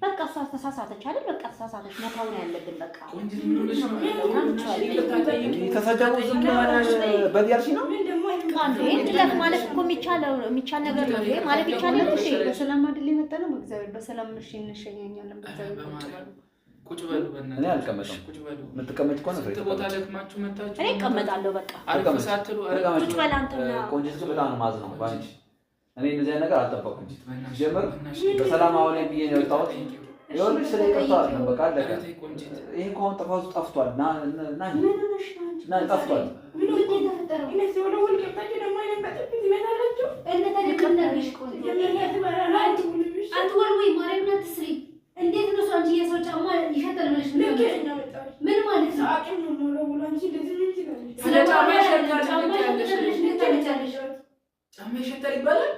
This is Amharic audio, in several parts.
በቃ እሷ ተሳሳተች አይደል? በቃ ተሳሳተች መታው ነው ያለብን። በቃ ተሰደቡ ዝም በዲያርሲ ነው እንድለት ማለት እኮ የሚቻል ነገር ነው ይሄ ማለት ይቻላል። እሺ በሰላም አይደል የመጣ ነው። በእግዚአብሔር በሰላም እሺ እንሸኛኛለን። በእግዚአብሔር ቁጭ በሉ በእናትህ። እኔ አልቀመጥም። የምትቀመጥ ከሆነ ፍሬ ቦታ ለቅማችሁ መታችሁ። እኔ እቀመጣለሁ። በቃ አልቀመሳትሉ ቁጭ በል አንተ። ቆንጆ በጣም ነው ማዝ ነው ባንቺ። እኔ እንደዚህ አይነት ነገር አልጠበቅኩም። ጀመር በሰላም አሁን ብዬ ነው የወጣሁት። ይኸውልሽ ስለ ይቅርታው ነው በቃ አለቀ። ይሄ እንኳን ጥፋቱ ጠፍቷል። ና ጠፍቷል። ምን ተፈጠረ? እነሱ ወደ ወል ከታች ደግሞ አይነጣጥፍ ይመጣላችሁ እንደ ተደቀነሽ ቆንጆ አንተ ወልወይ ማርያም ትስሪ እንዴት ነው ሰው አንቺ የሰው ጫማ ይሸታል ማለት ነው? ምን ማለት ነው? አቅም ነው ነው ወላ አንቺ እንደዚህ ምን ትላለች? ስለ ጫማ ይሸታል ጫማ ይሸታል ይባላል።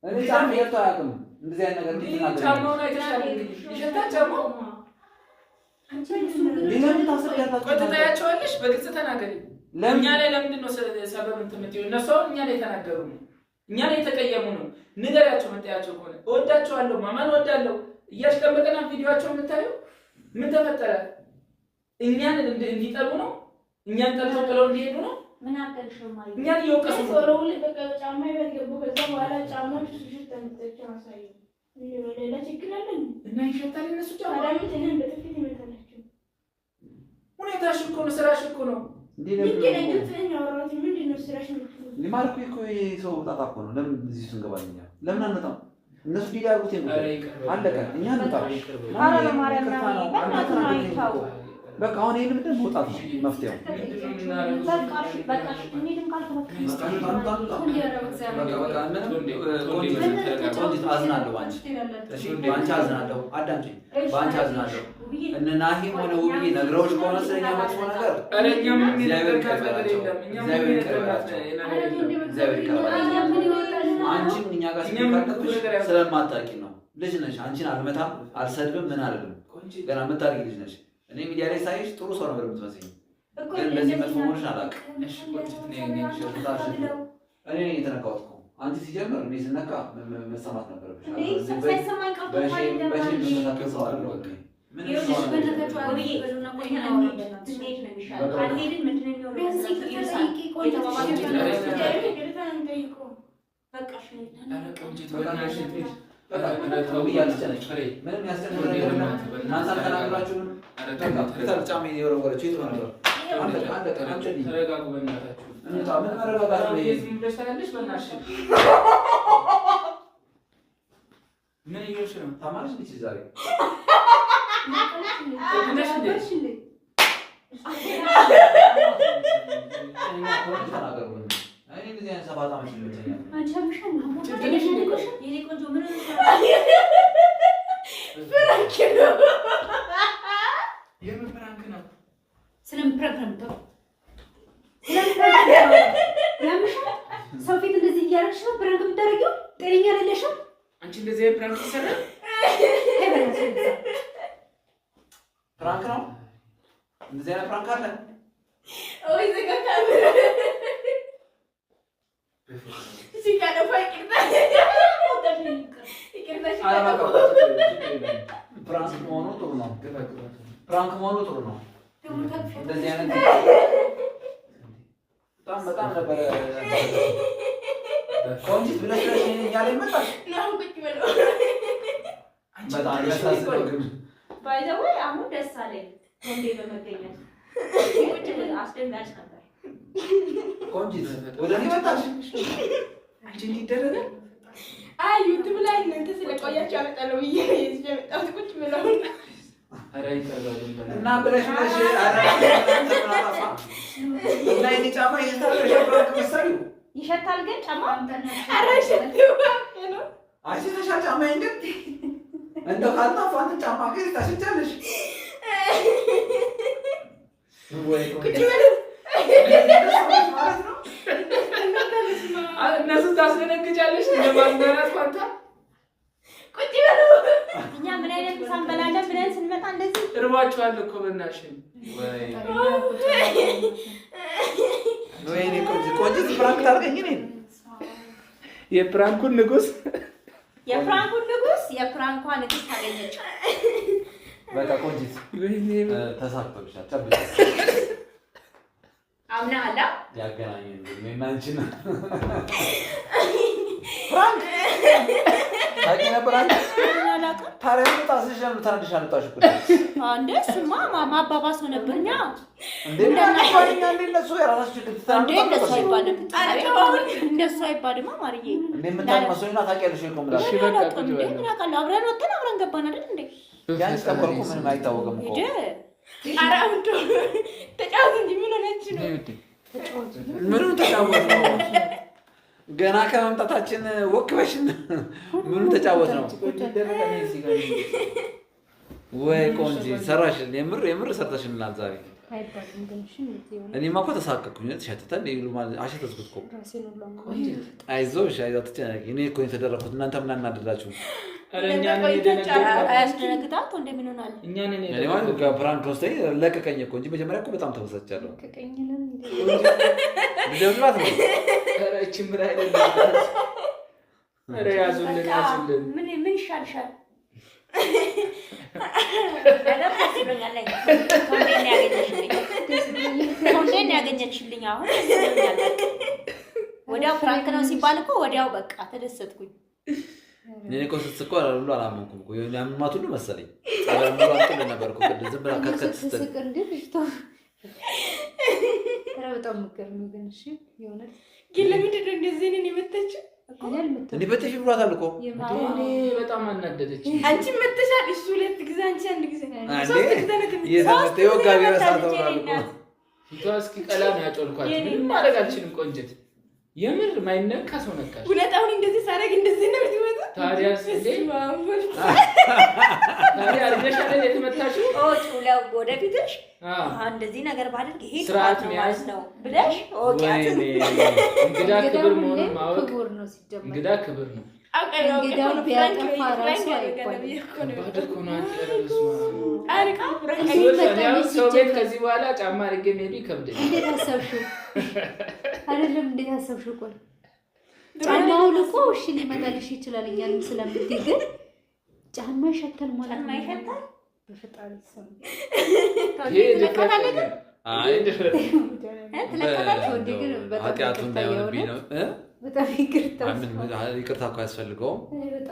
እኔ ጫማ ይሸታል አያውቅም። እንደዚህ አይነት ነገር እንድትናገር ጫማው ላይ ተሻለ እንግዲህ ይሸታል ጫማው አንቺ ለምን ታስረዳታችሁ? ቆጥታያቸዋለሽ በግልጽ ተናገሪ። ለኛ ላይ ለምንድን ነው ሰበብ እንትምትዩ? እነሱ እኛ ላይ ተናገሩ ነው እኛ ላይ ተቀየሙ ነው። ንገሪያቸው መጣያቸው ከሆነ እወዳቸዋለሁ ማማን እወዳለሁ እያሽቀበቀና ቪዲዮአቸው የምታዩ ምን ተፈጠረ? እኛን እንዲጠሉ ነው? እኛን ጠልተው ጥለው እንዲሄዱ ነው? ምን አገልሽ ነው ማለት እኛን እየወቀሱ ነው። ወረውል በቃ ጫማ ይበልገቡ ከዛ በኋላ ጫማው ሽሽት ተንተቸው አሳዩ ሌላ ችግር አለ እና ይሸታል እነሱ ጫማ አዳምጥ ነን በጥፊት ይመታላችሁ። ሁኔታሽ እኮ ነው ስራሽ እኮ ነው። ምንድን ነው ስራሽ ነው? ሊማርኩ እኮ ሰው ጣጣ እኮ ነው። ለምን እዚህ ስንገባልኛ ለምን አንመጣም? እነሱ ዲዳ ያሉት አለቀ። እኛ እንጣ አረ ለማርያም ነው በእናትህ ነው አይታው በቃ አሁን ይሄን ምንድን መውጣት ነው መፍትሄው። በቃ እንዴትም ካልተፈከረ ቆንጆ አዝናለሁ ባንቺ። እሺ ባንቺ አዝናለሁ። አዳምጪኝ። ባንቺ አዝናለሁ። እነ ናሂም ሆነ ውብዬ ነግረውሽ ከሆነ ስለኛ መጥፎ ነገር አረኛ ምን ነገር ከፈቀደ የለም እኛ ምን አንቺም እኛ ጋር ሲመጣጥሽ ስለማታውቂ ነው። ልጅ ነሽ። አንቺን አልመታም አልሰድብም ምን አልልም። ገና የምታድጊ ልጅ ነሽ። እኔ ሚዲያ ላይ ሳይሽ ጥሩ ሰው ነበር የምትመስኝ፣ ግን እንደዚህ መጥፎ መሆንሽ አላውቅም። እኔ የተነካሁት እኮ አንቺ ሲጀምር እኔ ስነካ መሰማት ነበረብሽ። ምንም ያስጨንቅ ነገር እናንተ አልተናገራችሁም። ጫማ የወረወረችው የት ነበር? ተረጋጉ በእናታችሁ። ምን መረጋጋት ነው? ምን እየሆንሽ ነው? ታማለች ልጅ ዛሬ ሰው ፊት እንደዚህ እያደረግሽ ነው ፕራንክ የምታደርጊው? ጤነኛ አይደለሽም አንቺ። እንደዚህ ፕራንክ ይሰራል? ፕራንክ ነው እንደዚህ አይነት ፕራንክ አለ ወይ? ዘጋታ ሲካደፋ ይቅርታ ፕራንክ መሆኑ ጥሩ ነው። ፕራንክ መሆኑ ጥሩ ነው። እንደዚህ አይነት በጣም ነበረ ቆንጆ ብለሽ እያለ ይመጣል። በጣም ያሳዝናል። ባይ ዘ ወይ አሁን ደስ አለኝ ወንዴ በመገኘት አስደንጋጭ ነበር። ቆንጆ ወደ እኔ መጣሽ አንቺ እንዲደረገ አይ ዩቲዩብ ላይ እናንተ ስለቆያችሁ አመጣለሁ ብዬ እዚህ የመጣሁት ቁጭ ብለው ኧረ ይቀርባል እና ብለሽ እና የእኔ ጫማ ይሸታል ግን ጫማ ኧረ ሸታል ነው። አንቺ ተሻ ጫማዬን ግን እንደው ካልጠፋ አንተ ጫማ ግን ታሽቻለሽ ወይ? ቁጭ ብለው ማለት ነው። እነሱ ታስደነግጫለሽ እንደማዝናናት ፋንታ ቁጭ ብለው እኛ ምን አይነት ምሳ እንበላለን ብለን ስንመጣ እንደዚህ እርባችኋል እኮ በእናትሽ። ወይኔ ቆንጆ ፕራንክ ታርገኝ ነኝ። የፕራንኩን ንጉስ የፍራንኩ ንጉስ የፍራንኳ ንግስት ታገኘች። በቃ ቆንጂት ተሳክቶልሻል። ጨብጭ አምናላ ያገናኘን እኔና አንቺ ነው። ፍራንክ ታውቂ ነበር አንቺ? ታዲያ ምን ታስይሻል? ታንድሻ አልጣሽ እኮ አንዴ እሱማ ማባባስ ሆነብኛ። እንዴ እናፋኛ እንደነሱ የራሳችሁ እንዴ እንደሱ አይባልም። እንደሱ አይባልም ማርዬ። እንዴ የምታመስሉና ታውቂያለሽ እኮ ምላሽ በቃ እንዴ ምን አውቃለሁ። አብረን ወጥተን አብረን ገባን አይደል እንዴ? ያንቺ ተቆርቆ ምንም አይታወቅም እኮ። ኧረ አንዱ ተጫወት እንጂ ምን ሆነች ነው? ምኑን ተጫወት ነው? ገና ከመምጣታችን ወክበሽን ምኑን ተጫወት ነው? ወይ ቆንጂ ሰራሽን፣ የምር ሰርተሽልናል ዛሬ። እኔማ እኮ ተሳቀቅኩኝ። ተሸተተ አሸተትኩት እኮ። አይዞሽ አትጨነቂ። እኔ እኮ የተደረኩት እናንተ ምን አናደዳችሁ? አያስደነግጣት እንደምን ሆናል? ፕራንክ ወስደኝ ለቀቀኝ እኮ እንጂ መጀመሪያ እኮ በጣም ተበሳጫለሁ። ምን ይሻልሻል? ኮንዴን ያገኘችልኝ አሁን ወዲያው ፕራንክ ነው ሲባል እኮ ወዲያው በቃ ተደሰትኩኝ። እኔ እኮ ስትስቆ ሁሉ አላመንኩም እኮ ያምማት ሁሉ መሰለኝ። ሙሉ አንተ ነበርኩ ዝም ብላ ከከት ስትል በጣም ምገርም ግን እሺ የሆነ ግን ለምንድን ነው እንደዚህ እኔን የመታችው? እኔ በጥፊ ብሏታል እኮ። እኔ በጣም አናደደች። አንቺ መተሻል። እሱ ሁለት ጊዜ አንቺ አንድ ጊዜ ሶስት ጊዜ ነው ጋቢ ረሳተው ፊቷ እስኪ ቀላ ነው ያጮልኳት። ምንም ማድረግ አልችልም። ቆንጅት የምር ማይነካ ሰው ነካሽ። ሁለት አሁን እንደዚህ ሳረግ እንደዚህ ነው የምትመጣ። ታዲያስ እንዴ ታዲያ አርገሻለ የተመታሽው? ኦጭ ለው ወደፊትሽ እንደዚህ ነገር ባደርግ ይሄ ስርዓት መያዝ ነው ብለሽ ኦቂያት። እንግዳ ክብር መሆኑን ማወቅ እንግዳ ክብር ነው። እንግዳው ቢያጠፋ ራሱ አይባልም። ሰው ቤት ከዚህ በኋላ ጫማ አድርጌ መሄዱ ይከብደኝ። እንዴት አሰብሽው? አይደለም እንዴት አሰብሽው? ቆይ ጫማው ልቆ እሺ ሊመጣልሽ ይችላል እያልን ስለምትይ ግን ጫማ ይሸታል ማለት ነው። ይሸታል በፈጣሪ ሰው ኃጢአቱ እንዳይሆንብኝ ነው። በጣም ይቅርታ እኮ አያስፈልገውም።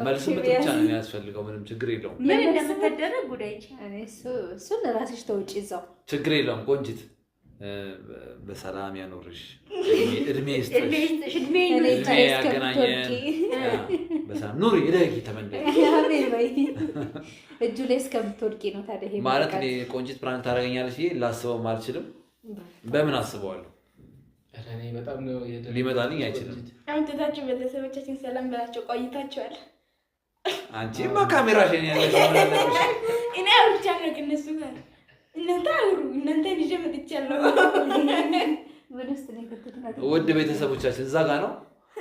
መልስም ብቻ ነው የሚያስፈልገው። ምንም ችግር የለውም። ምን እንደምትደረግ ጉዳይ እሱን ለራስሽ ተውጪ እዛው ችግር የለውም። ቆንጂት በሰላም ያኖርሽ፣ እድሜ ይስጥሽ፣ እድሜ ያገናኘን። በሰላም ኑሪ፣ እደጊ፣ ተመለሽ እጁ ላይ እስከምትወድቂ ነው። ታዲያ ይሄ ማለት እኔ ቆንጂት ፕራንክ ታደርገኛለች ብዬ ላስበውም አልችልም። በምን አስበዋለሁ? እኔ በጣም ነው ሊመጣልኝ አይችልም። አንተታችሁ ቤተሰቦቻችን ሰላም ብላችሁ ቆይታችኋል። አንቺማ ካሜራሽን ያለሽ ምን አለብሽ? እኔ አውርቻለሁ ከእነሱ ጋር። እናንተ አውሩ፣ እናንተ ልጅ መጥቻለሁ። ውድ ቤተሰቦቻችን እዛ ጋር ነው።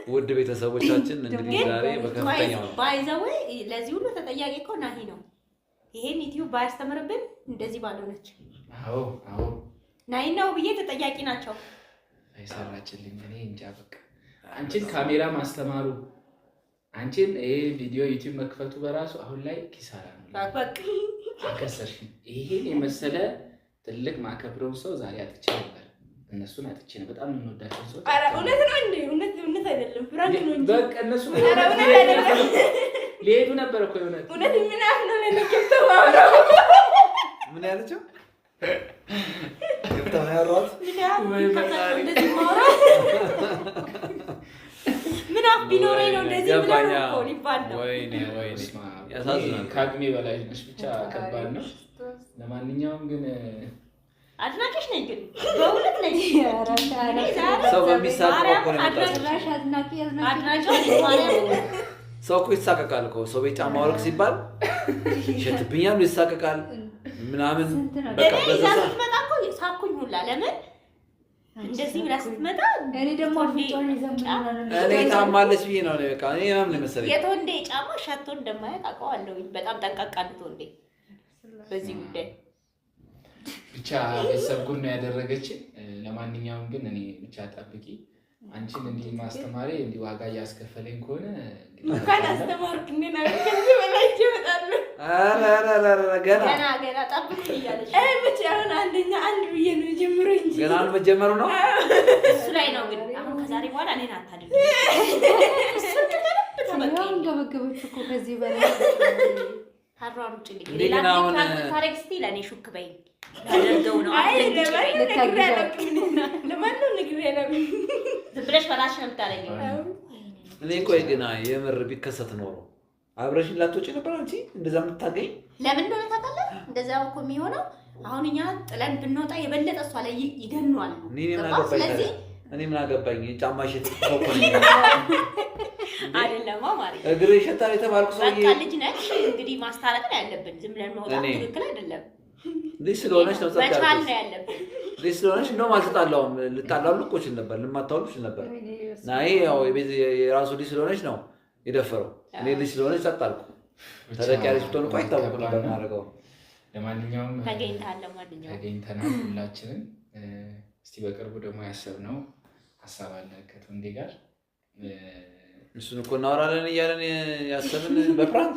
ውድ ቤተሰቦቻችን እንግዲህ ዛሬ በከፍተኛው ነው ባይዘወይ ለዚህ ሁሉ ተጠያቂ እኮ ናሂ ነው። ይሄን ዩቲዩብ ባያስተምርብን እንደዚህ ባልሆነች። አዎ አዎ ናሂና ውብዬ ተጠያቂ ናቸው። አይሰራችልኝ እኔ እንጃ። በቃ አንቺን ካሜራ ማስተማሩ አንቺን ይሄ ቪዲዮ ዩቲዩብ መክፈቱ በራሱ አሁን ላይ ኪሳራ ነው። በቃ አከሰርሽ። ይሄን የመሰለ ትልቅ ማከብረው ሰው ዛሬ አጥቼ ነበር። እነሱን አጥቼ ነው። በጣም የምንወዳቸው ሰው። ኧረ እውነት ነው እንዴ? እውነት አይደለም፣ ፍራንክ ነው እንጂ በቃ እነሱ ሊሄዱ ነበር እኮ እውነት ምን አፍነ ለነከተው አውራው ምን ያለችው ገብታ ያሯት ምን አፍ ቢኖረኝ ነው እንደዚህ ብለው እኮ ሊባል ነው። ወይኔ ያሳዝናል። ከአቅሜ በላይ ነሽ። ብቻ ከባድ ነው። ለማንኛውም ግን አድናቂሽ ነኝ፣ ግን በእውነት ነኝ። ሰው በሚሳቀው እኮ ነው ሰው እኮ ይሳቀቃል እኮ። ሰው ቤት ጫማ ወርቅ ሲባል ይሸትብኛል፣ ይሳቀቃል ምናምን። በቃ በዛ ስትመጣ እኮ ሳኩኝ ሁላ። ለምን እንደዚህ ብላ ስትመጣ እኔ ደግሞ አፍንጫውን ይዘምራል። እኔ ታማለች ብዬ ነው በቃ። እኔ ምንም መሰለኝ የተወንዴ ጫማ ሻቶ እንደማያውቅ አውቀዋለሁ። በጣም ጠንቃቃ እንድትወንዴ በዚህ ጉዳይ ብቻ ቤተሰብ ጉድ ነው ያደረገችን። ለማንኛውም ግን እኔ ብቻ ጠብቂ አንቺን እንዲህ ማስተማሪ እንዲህ ዋጋ እያስከፈለኝ ከሆነ እንኳን አስተማርክ እንዴ ነው ከዚህ በላይ ይመጣሉ። ገና ጠብቅ እያለች ብቻ አሁን አንድ ብዬ ነው ጀምሮ እንጂ ገና መጀመሩ ነው። እሱ ላይ ነው ግን አሁን ከዛሬ በኋላ እኔን አታድርግ። ተመጣጣኝ ገበገበች እኮ ከዚህ በላይ ታሯሩጭ ሌላ ታሪክ እስቲ ለኔ ሹክ በይ አደርገው ነው ለማንም ንግሬ ነው ብለሽ በላሽ ነው የምታረጊው። እኔ ቆይ ግን የምር ቢከሰት ኖሮ አብረሽኝ ላትወጪ ነበር አንቺ እንደዛ የምታገኝ ለምን እንደሆነ ታውቃለህ? እንደዛው እኮ የሚሆነው አሁን እኛ ጥለን ብንወጣ የበለጠ እሷ ላይ ይገኗል። እኔ ምን አገባኝ ጫማሽ ተቆቆኝ አይደለም ማለት እግሬ ሸታል የተባልኩ ሰው በቃ ልጅ ነች እንግዲህ ማስታረቅ ነው ያለብን። ዝም ብለን መውጣት ትክክል አይደለም። ልጅ ስለሆነች ነው መቻል ነው ያለብን። ልጅ ስለሆነች ነው አልተጣላውም። ልጣላሉ እኮ እችል ነበር ልማታውልሽ ነበር ናይ ያው የራሱ ልጅ ስለሆነች ነው የደፈረው። እኔ ልጅ ስለሆነች ተጣልኩ። ተደቂያለሽ ብትሆን እኮ አይታወቅም ነበር ማድረገው። ለማንኛውም ተገኝተናል ሁላችንም። እስቲ በቅርቡ ደግሞ ያሰብነው ሀሳብ አለ ከቶንዴ ጋር እሱን እኮ እናወራለን እያለን ያሰብን በፍራንክ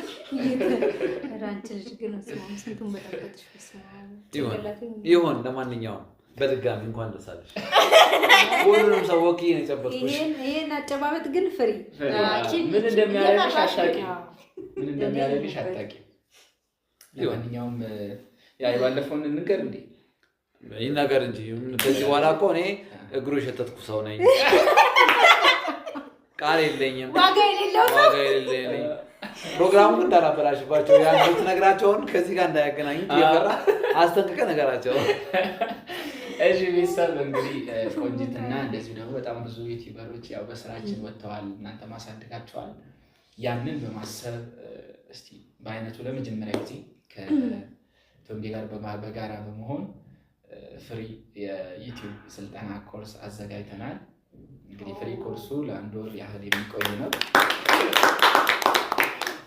ራንች ልጅ ግን ስንቱን በጠበጥሽ ይሆን። ለማንኛውም በድጋሚ እንኳን ደስ አለሽ። ሁሉንም ሰው ወኪ ነው የጨበጥኩሽ። ይሄን አጨባበጥ ግን ፍሪ ምን እንደሚያደርግሽ አታውቂም። ለማንኛውም ያ የባለፈውን እንንገር እንዴ ይሄን ነገር እንጂ ከዚህ በኋላ እኮ እኔ እግሩ የሸተትኩ ሰው ነኝ። ቃል የለኝም። ዋጋ የሌለው ፕሮግራሙን እንዳላበላሽባቸው ያሉት ነግራቸውን ከዚህ ጋር እንዳያገናኙ እየፈራ አስጠንቅቀ ነገራቸው። እሺ ቤተሰብ እንግዲህ ቆንጂትና እንደዚሁ ደግሞ በጣም ብዙ ዩቲዩበሮች ያው በስራችን ወጥተዋል። እናንተ ማሳደጋቸዋል። ያንን በማሰብ እስቲ በአይነቱ ለመጀመሪያ ጊዜ ከቶንዴ ጋር በጋራ በመሆን ፍሪ የዩቲዩብ ስልጠና ኮርስ አዘጋጅተናል። እንግዲህ ፍሪ ኮርሱ ለአንድ ወር ያህል የሚቆይ ነው።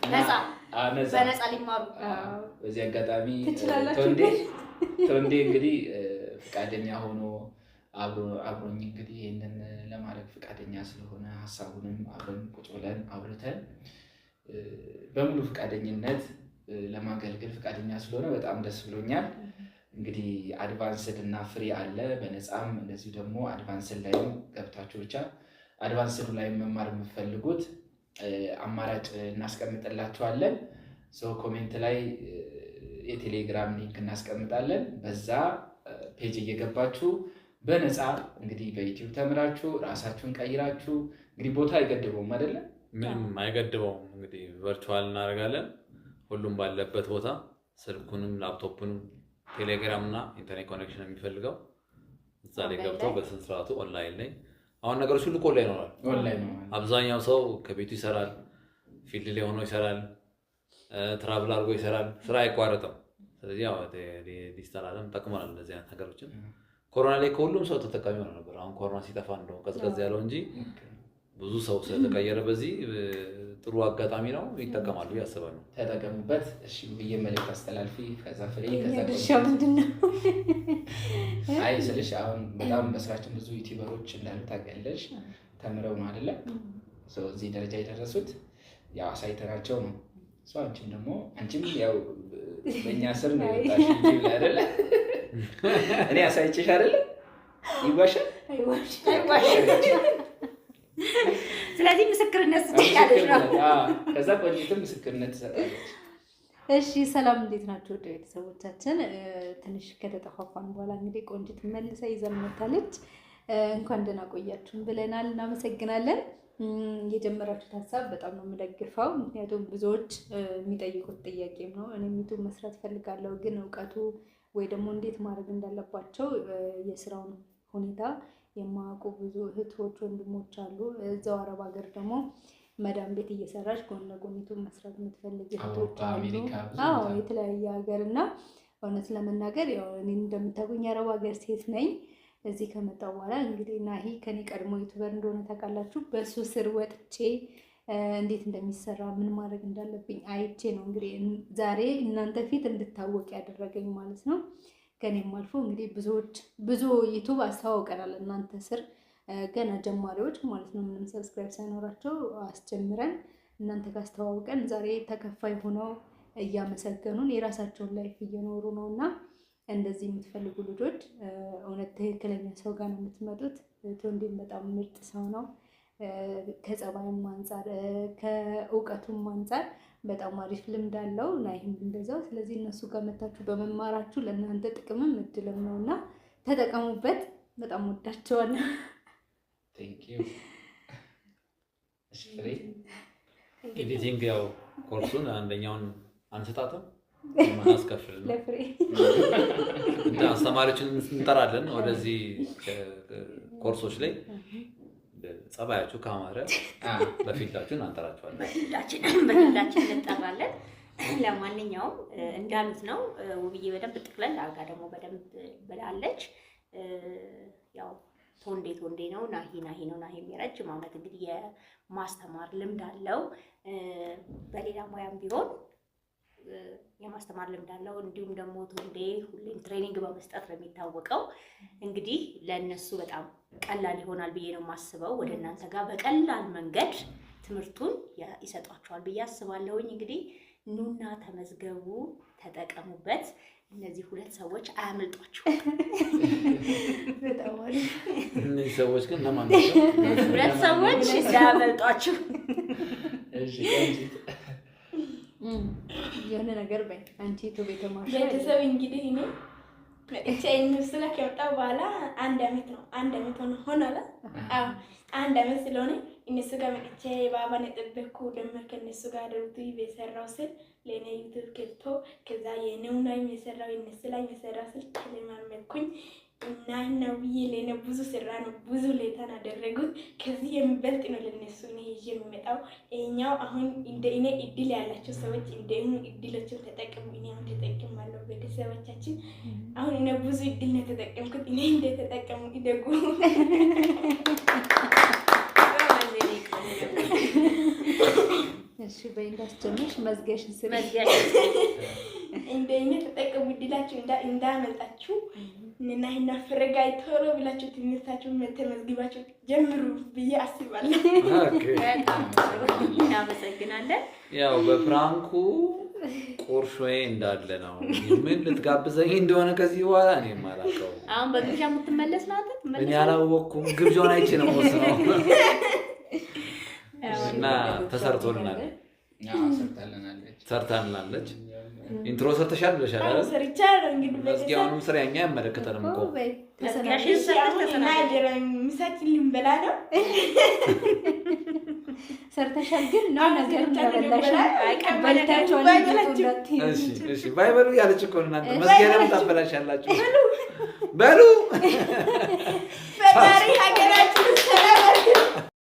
በነፃ ሊማሩ በዚህ አጋጣሚ ቶንዴ እንግዲህ ፍቃደኛ ሆኖ አብሮኝ እንግዲህ ይህንን ለማድረግ ፍቃደኛ ስለሆነ ሀሳቡንም አብረን ቁጭ ብለን አውርተን በሙሉ ፍቃደኝነት ለማገልገል ፍቃደኛ ስለሆነ በጣም ደስ ብሎኛል። እንግዲህ አድቫንስድ እና ፍሪ አለ በነፃም እንደዚሁ ደግሞ አድቫንስድ ላይ ገብታችሁ ብቻ አድቫንስዱ ላይ መማር የምትፈልጉት አማራጭ እናስቀምጥላችኋለን። ኮሜንት ላይ የቴሌግራም ሊንክ እናስቀምጣለን። በዛ ፔጅ እየገባችሁ በነፃ እንግዲህ በዩቲዩብ ተምራችሁ ራሳችሁን ቀይራችሁ እንግዲህ ቦታ አይገድበውም አይደለ? ምንም አይገድበውም። እንግዲህ ቨርቹዋል እናደርጋለን ሁሉም ባለበት ቦታ ስልኩንም ላፕቶፕንም ቴሌግራም እና ኢንተርኔት ኮኔክሽን የሚፈልገው እዛ ላይ ገብተው በስነ ስርዓቱ ኦንላይን ላይ አሁን ነገሮች ሁሉ ኦንላይን ሆኗል። አብዛኛው ሰው ከቤቱ ይሰራል፣ ፊልድ ላይ ሆኖ ይሰራል፣ ትራቭል አድርጎ ይሰራል፣ ስራ አይቋረጥም። ስለዚህ ያው ዲጂታል ዓለም ጠቅሞናል እንደዚህ አይነት ነገሮችን። ኮሮና ላይ ከሁሉም ሰው ተጠቃሚ ሆነ ነበር። አሁን ኮሮና ሲጠፋ እንደው ቀዝቀዝ ያለው እንጂ ብዙ ሰው ስለተቀየረ በዚህ ጥሩ አጋጣሚ ነው፣ ይጠቀማሉ ያስባሉ። ተጠቀሙበት። እሺ ብዬ መልእክት አስተላልፊ። ከዛ ፍሬ ከዛ ምንድነው አይ ስልሽ አሁን በጣም በስራችን ብዙ ዩቲዩበሮች እንዳሉ ታውቂያለሽ። ተምረው ነው አይደለ እዚህ ደረጃ የደረሱት ያው አሳይተናቸው ነው። አንቺም ደግሞ አንቺም ያው በእኛ ስር ነው የወጣሽ ዩቲዩብ አይደለ? እኔ አሳይቼሽ አይደለ? ይዋሻል ስለዚህ ምስክርነት ስትያለሽ ነው። ከዛ ቆንጂትም ምስክርነት ትሰጣለች። እሺ ሰላም እንዴት ናችሁ ወደ ቤተሰቦቻችን? ትንሽ ከተጠፋፋን በኋላ እንግዲህ ቆንጂት መልሳ ይዘን መጣለች። እንኳን ደህና ቆያችሁን ብለናል። እናመሰግናለን። የጀመራችሁት ሀሳብ በጣም ነው የምደግፈው። ምክንያቱም ብዙዎች የሚጠይቁት ጥያቄም ነው። እኔ ዩቲዩብ መስራት ፈልጋለሁ ግን እውቀቱ ወይ ደግሞ እንዴት ማድረግ እንዳለባቸው የስራውን ሁኔታ የማያውቁ ብዙ እህቶች ወንድሞች አሉ። እዛው አረብ ሀገር ደግሞ መዳም ቤት እየሰራች ጎን ለጎን ዩቲዩብ መስራት የምትፈልግ እህቶች አሉ። አዎ የተለያየ ሀገር እና እውነት ለመናገር ያው እኔ እንደምታውቁኝ የአረብ ሀገር ሴት ነኝ። እዚህ ከመጣሁ በኋላ እንግዲህ ናሂ ከኔ ቀድሞ ዩቲዩበር እንደሆነ ታውቃላችሁ። በሱ ስር ወጥቼ እንዴት እንደሚሰራ ምን ማድረግ እንዳለብኝ አይቼ ነው እንግዲህ ዛሬ እናንተ ፊት እንድታወቅ ያደረገኝ ማለት ነው። ከኔም አልፎ እንግዲህ ብዙ ዩቲዩብ አስተዋውቀናል እናንተ ስር ገና ጀማሪዎች ማለት ነው ምንም ሰብስክራይብ ሳይኖራቸው አስጀምረን እናንተ ጋር አስተዋውቀን ዛሬ ተከፋይ ሆነው እያመሰገኑን የራሳቸውን ላይፍ እየኖሩ ነው። እና እንደዚህ የምትፈልጉ ልጆች እውነት ትክክለኛ ሰው ጋር ነው የምትመጡት። ቶንዴም በጣም ምርጥ ሰው ነው። ከጸባይም አንጻር ከእውቀቱም አንጻር በጣም አሪፍ ልምድ አለው። ናይም እንደዛው። ስለዚህ እነሱ ጋር መታችሁ በመማራችሁ ለእናንተ ጥቅምም እድልም ነው እና ተጠቀሙበት። በጣም ወዳቸዋለሁ። ኤዲቲንግ ያው ኮርሱን አንደኛውን አንስታትም አስከፍል ለፍሬ አስተማሪዎችን እንጠራለን ወደዚህ ኮርሶች ላይ ጸባያችሁ ካማረ በፊልዳችሁ እናንጠራችኋለን። በፊልዳችን እንጠራለን። ለማንኛውም እንዳሉት ነው። ውብዬ በደንብ ጥቅለል አርጋ ደግሞ በደንብ ብላለች። ያው ቶንዴ ነው፣ ናሂ ነው። ናሂ የረጅም ዓመት እንግዲህ የማስተማር ልምድ አለው። በሌላ ሙያም ቢሆን የማስተማር ልምድ አለው። እንዲሁም ደግሞ ቶንዴ ሁሌም ትሬኒንግ በመስጠት ነው የሚታወቀው። እንግዲህ ለእነሱ በጣም ቀላል ይሆናል ብዬ ነው የማስበው። ወደ እናንተ ጋር በቀላል መንገድ ትምህርቱን ይሰጧቸዋል ብዬ አስባለሁኝ። እንግዲህ ኑና ተመዝገቡ፣ ተጠቀሙበት። እነዚህ ሁለት ሰዎች አያመልጧችሁ። እነዚህ ሰዎች ግን ለማን ነው? ሁለት ሰዎች እንዳያመልጧችሁ። የሆነ ነገር በይ አንቺ ቱ ቤተማሽ ቤተሰብ እንግዲህ እኔ መጥቼ እነሱ ላይ ከወጣሁ በኋላ አንድ አመት ሆኗል። አዎ አንድ አመት ስለሆነ እነሱ ጋር መጥቼ ባባን የጠበኩ ደግሞ ከእነሱ ጋር ዩቲዩብ የሰራው ስል ለእኔ ዩቲዩብ ከፍቶ ከዛ የኔው ላይ የሰራው የእነሱ ላይ የሰራው ስል ተለማመድኩኝ እና ነው ብዬ ለእኔ ብዙ ስራ ነው ብዙ ሌታን አደረጉት። ከዚህ የሚበልጥ ነው ለእነሱ እኔ ይዤ የሚመጣው። ይኸኛው አሁን እንደ እኔ እድል ያላቸው ሰዎች እንደ እኔ እድሎችን ተጠቅሙ። እኔ አሁን ተጠቅማለሁ። ቤተሰቦቻችን አሁን እኔ ብዙ እድል ነው የተጠቀምኩት። እኔ እንደተጠቀሙ ይደጉ። እሺ በእንዳስጀምሽ መዝገሽን ስለ እንደኛ ተጠቀሙ። እድላችሁ እንዳመልጣችሁ እና ፍረጋይ ቶሎ ብላችሁ ትምህርታችሁ ተመዝግባችሁ ጀምሩ ብዬ አስባለሁ። እናመሰግናለን። ያው በፍራንኩ ቁርሾዬ እንዳለ ነው። ምን ልትጋብዘኝ እንደሆነ ከዚህ በኋላ እኔ የማላውቀው። አሁን በግብዣ የምትመለስ ናት። እኔ አላወኩም። ግብዣውን አይቼ ነው የምወስነው። እና ተሰርቶልናል። ሰርታልናለች። ኢንትሮ ሰርተሻል ብለሻል አይደል? ሰርቻለሁ። እንግዲህ መዝጊያውንም ስራ እኛ አይመለከተንም እኮ። ምሳችን ልንበላ ነው። ሰርተሻል ግን ነው ነገር እሺ ባይበሉ ያለች እኮ እናንተ መዝጊያ ለምን ታበላሻላችሁ? በሉ ፈጣሪ